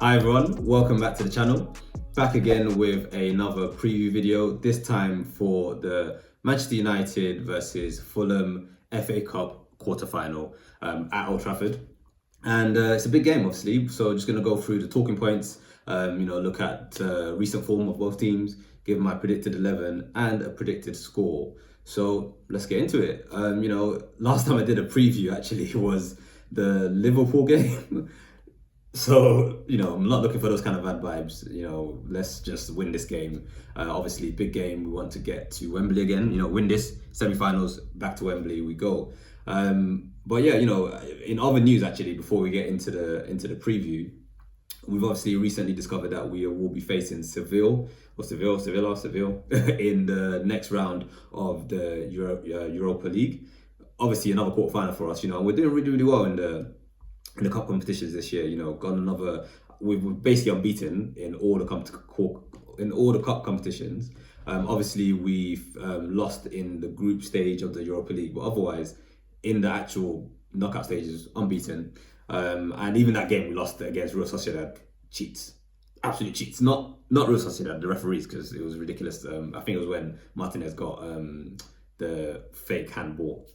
Hi everyone, welcome back to the channel. Back again with another preview video, this time for the Manchester United versus Fulham FA Cup quarter-final at Old Trafford. And it's a big game, obviously, so just going to go through the talking points, look at recent form of both teams, give my predicted 11 and a predicted score. So let's get into it. Last time I did a preview actually was the Liverpool game. So, I'm not looking for those kind of bad vibes. Let's just win this game. Obviously, big game. We want to get to Wembley again. Win this semi-finals, back to Wembley we go. But yeah, in other news actually, before we get into the preview, we've obviously recently discovered that we will be facing Seville in the next round of the Europa League. Obviously, another quarterfinal for us. We're doing really, really well in the cup competitions this year. We're basically unbeaten in all the cup competitions. Obviously we've lost in the group stage of the Europa League, but otherwise in the actual knockout stages unbeaten. And even that game we lost against Real Sociedad, cheats, absolute cheats. Not Real Sociedad, the referees, because it was ridiculous. I think it was when Martinez got the fake handball.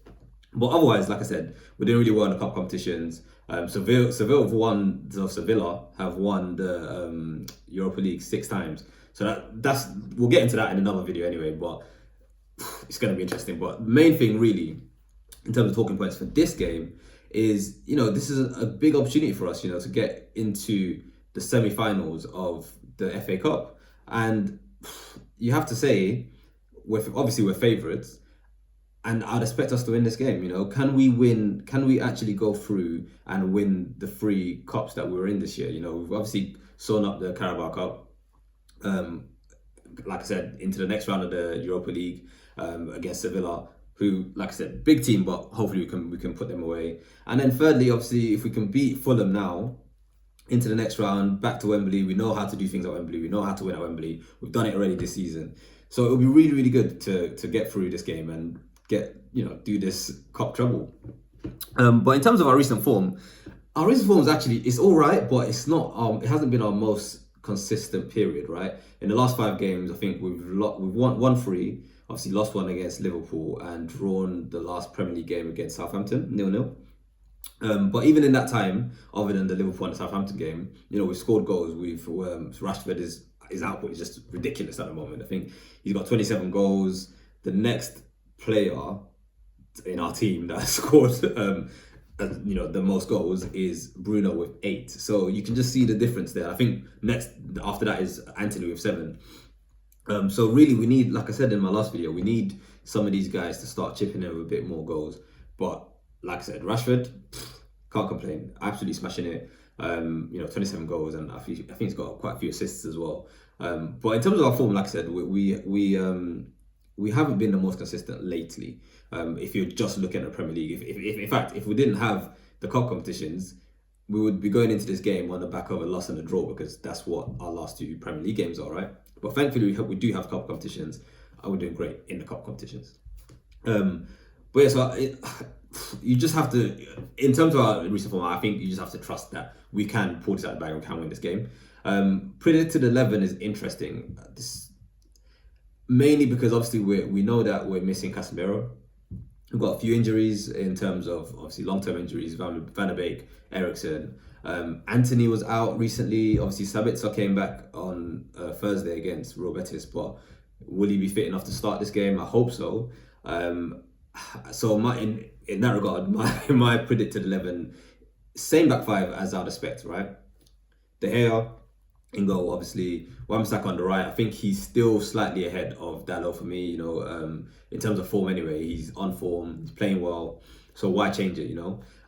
But otherwise, like I said, we're doing really well in the cup competitions. Sevilla have won the Europa League 6 times. So that's we'll get into that in another video anyway. But it's going to be interesting. But the main thing, really, in terms of talking points for this game, is this is a big opportunity for us, to get into the semi-finals of the FA Cup, and you have to say we're favourites. And I'd expect us to win this game. Can we win? Can we actually go through and win the 3 cups that we were in this year? We've obviously sewn up the Carabao Cup. Like I said, into the next round of the Europa League against Sevilla, who, like I said, big team, but hopefully we can put them away. And then thirdly, obviously, if we can beat Fulham now into the next round, back to Wembley, we know how to do things at Wembley. We know how to win at Wembley. We've done it already this season, so it'll be really, really good to get through this game and do this cup treble. But in terms of our recent form is actually, it's all right, but it's not. It hasn't been our most consistent period, right? In the last 5 games, I think we've won 3, obviously lost 1 against Liverpool, and drawn the last Premier League game against Southampton 0-0. But even in that time, other than the Liverpool and the Southampton game, we've scored goals. Rashford his output is just ridiculous at the moment. I think he's got 27 goals. The next player in our team that scored the most goals is Bruno with 8. So you can just see the difference there. I think next after that is Anthony with 7. So really we need, like I said in my last video, we need some of these guys to start chipping in with a bit more goals. But like I said, Rashford, can't complain, absolutely smashing it. 27 goals, and I think he's got quite a few assists as well. But in terms of our form, like I said, we haven't been the most consistent lately. If you're just looking at the Premier League, if in fact, if we didn't have the cup competitions, we would be going into this game on the back of a loss and a draw, because that's what our last 2 Premier League games are, right? But thankfully, we do have cup competitions, and we're doing great in the cup competitions. But yeah, so you just have to, in terms of our recent form, I think you just have to trust that we can pull this out of the bag and can win this game. Predicted 11 is interesting. Mainly because obviously we know that we're missing Casemiro. We've got a few injuries in terms of obviously long-term injuries. Van der Beek, Eriksen. Anthony was out recently. Obviously Sabitzer came back on Thursday against Real Betis, but will he be fit enough to start this game? I hope so. So in that regard, my predicted 11, same back 5 as I'd expect, right? De Gea in goal, obviously. Wan-Bissaka on the right. I think he's still slightly ahead of Dalot for me, in terms of form anyway. He's on form, he's playing well, so why change it,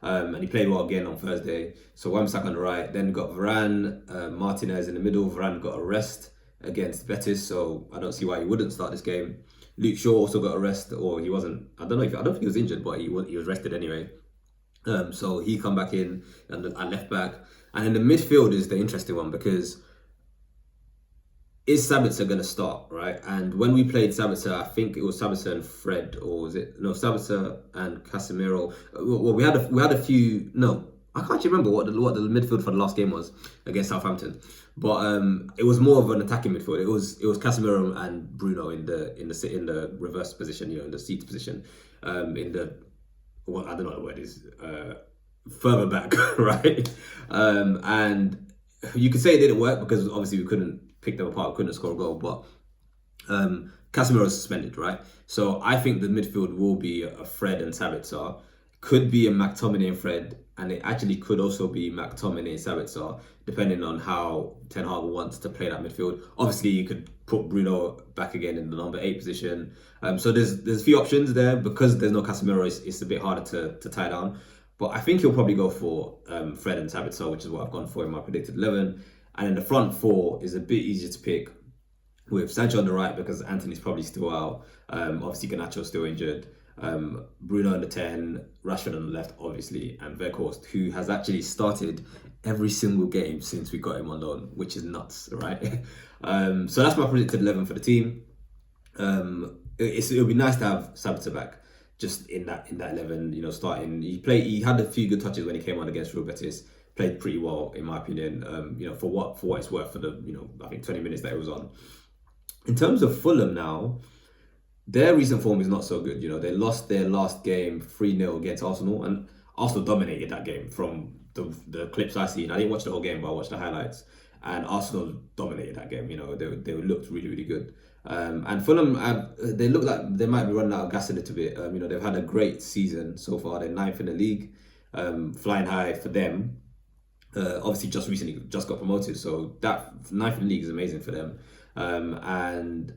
and he played well again on Thursday. So Wan-Bissaka on the right. Then we got Varane, Martinez in the middle. Varane got a rest against Betis, so I don't see why he wouldn't start this game. Luke Shaw also got a rest, or he wasn't. I don't think he was injured, but he was rested anyway. So he come back in and left back. And then the midfield is the interesting one, because is Sabitzer going to start, right? And when we played Sabitzer, I think it was Sabitzer and Fred, or was it? No, Sabitzer and Casemiro. Well, we had a few. No, I can't actually remember what the midfield for the last game was against Southampton, but it was more of an attacking midfield. It was Casemiro and Bruno in the reverse position, in the seat position, in the I don't know what the word is, further back, right? And you could say it didn't work because obviously we couldn't pick them apart, couldn't score a goal, but Casemiro is suspended, right? So I think the midfield will be a Fred and Sabitzer. Could be a McTominay and Fred, and it actually could also be McTominay and Sabitzer, depending on how Ten Hag wants to play that midfield. Obviously, you could put Bruno back again in the number 8 position. So there's a few options there. Because there's no Casemiro, it's a bit harder to tie down. But I think he'll probably go for Fred and Sabitzer, which is what I've gone for in my predicted 11. And then the front 4 is a bit easier to pick, with Sancho on the right because Anthony's probably still out. Obviously, Garnacho's still injured. Bruno on the 10, Rashford on the left, obviously, and Weghorst, who has actually started every single game since we got him on loan, which is nuts, right? So that's my predicted 11 for the team. It'll be nice to have Sabitzer back, just in that 11, starting. He had a few good touches when he came on against Real Betis. Played pretty well, in my opinion. For what it's worth for the I think 20 minutes that he was on. In terms of Fulham now, their recent form is not so good. They lost their last game 3-0 against Arsenal, and Arsenal dominated that game from the clips I seen. I didn't watch the whole game, but I watched the highlights, and Arsenal dominated that game. They looked really, really good. And Fulham, they look like they might be running out of gas a little bit. They've had a great season so far. They're 9th in the league, flying high for them. Obviously, just got promoted, so that 9th in the league is amazing for them. And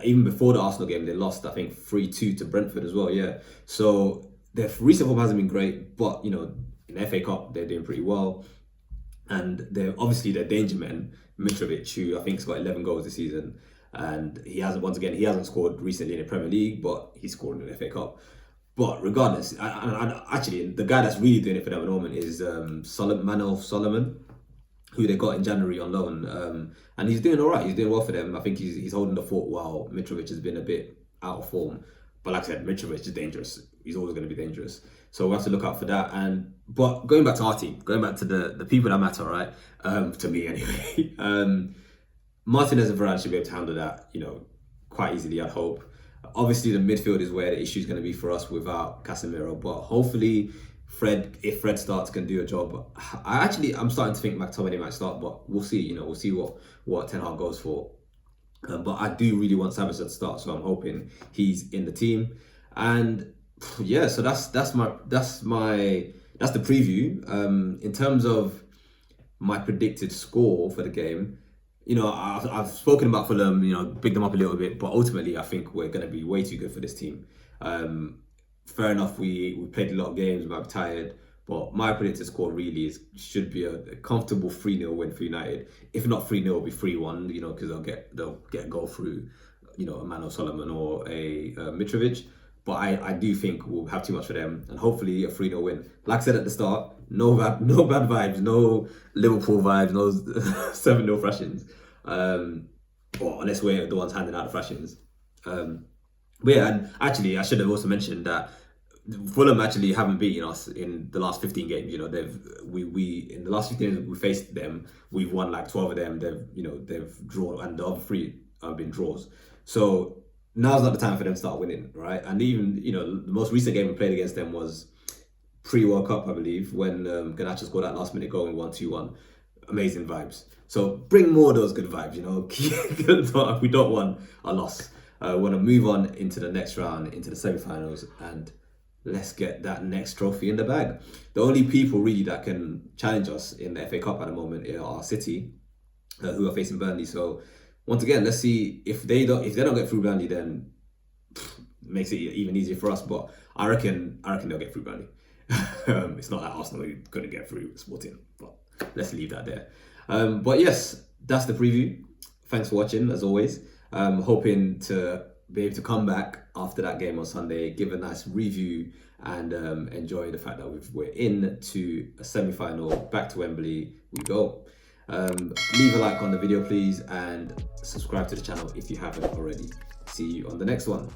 even before the Arsenal game, they lost, I think, 3-2 to Brentford as well. Yeah, so their recent form hasn't been great, but in the FA Cup they're doing pretty well, and they're obviously their danger man Mitrovic, who I think has got 11 goals this season, and he hasn't scored recently in the Premier League, but he scored in the FA Cup. But regardless, actually the guy that's really doing it for them at the moment is Manuel Solomon, who they got in January on loan, and he's doing all right. He's doing well for them. I think he's holding the fort while Mitrovic has been a bit out of form. But like I said, Mitrovic is dangerous. He's always going to be dangerous. So we'll have to look out for that. But going back to our team, going back to the people that matter, right? To me anyway. Martinez and Varane should be able to handle that, quite easily, I'd hope. Obviously, the midfield is where the issue is going to be for us without Casemiro. But hopefully, if Fred starts, can do a job. I'm starting to think McTominay might start, but we'll see. We'll see what Ten Hag goes for. But I do really want Sabitzer to start, so I'm hoping he's in the team. And yeah, so that's the preview. In terms of my predicted score for the game, I've spoken about Fulham, big them up a little bit, but ultimately I think we're going to be way too good for this team. Fair enough, we played a lot of games, we might be tired, but my predicted score really should be a comfortable 3-0 win for United. If not 3-0, it'll be 3-1, because they'll get a goal through, a Manuel Solomon or a Mitrovic. But I do think we'll have too much for them, and hopefully a 3-0 win. Like I said at the start, no bad vibes, no Liverpool vibes, no 7-0 thrashings. Or unless we're the ones handing out the thrashings. But yeah, and actually I should have also mentioned that Fulham actually haven't beaten us in the last 15 games. We in the last 15 games we faced them, we've won like 12 of them. They've drawn, and the other 3 have been draws. So now's not the time for them to start winning, right? And even, the most recent game we played against them was pre-World Cup, I believe, when Garnacho scored that last minute goal and won 2-1. Amazing vibes. So bring more of those good vibes, We don't want a loss. We want to move on into the next round, into the semi-finals, and let's get that next trophy in the bag. The only people really that can challenge us in the FA Cup at the moment are City, who are facing Burnley. So once again, let's see if they don't get through Burnley, then makes it even easier for us. But I reckon they'll get through Burnley. It's not like Arsenal are going to get through Sporting, but let's leave that there. But yes, that's the preview. Thanks for watching, as always. Hoping to be able to come back after that game on Sunday, give a nice review, and enjoy the fact that we're in to a semi-final, back to Wembley we go. Leave a like on the video, please, and subscribe to the channel if you haven't already. See you on the next one.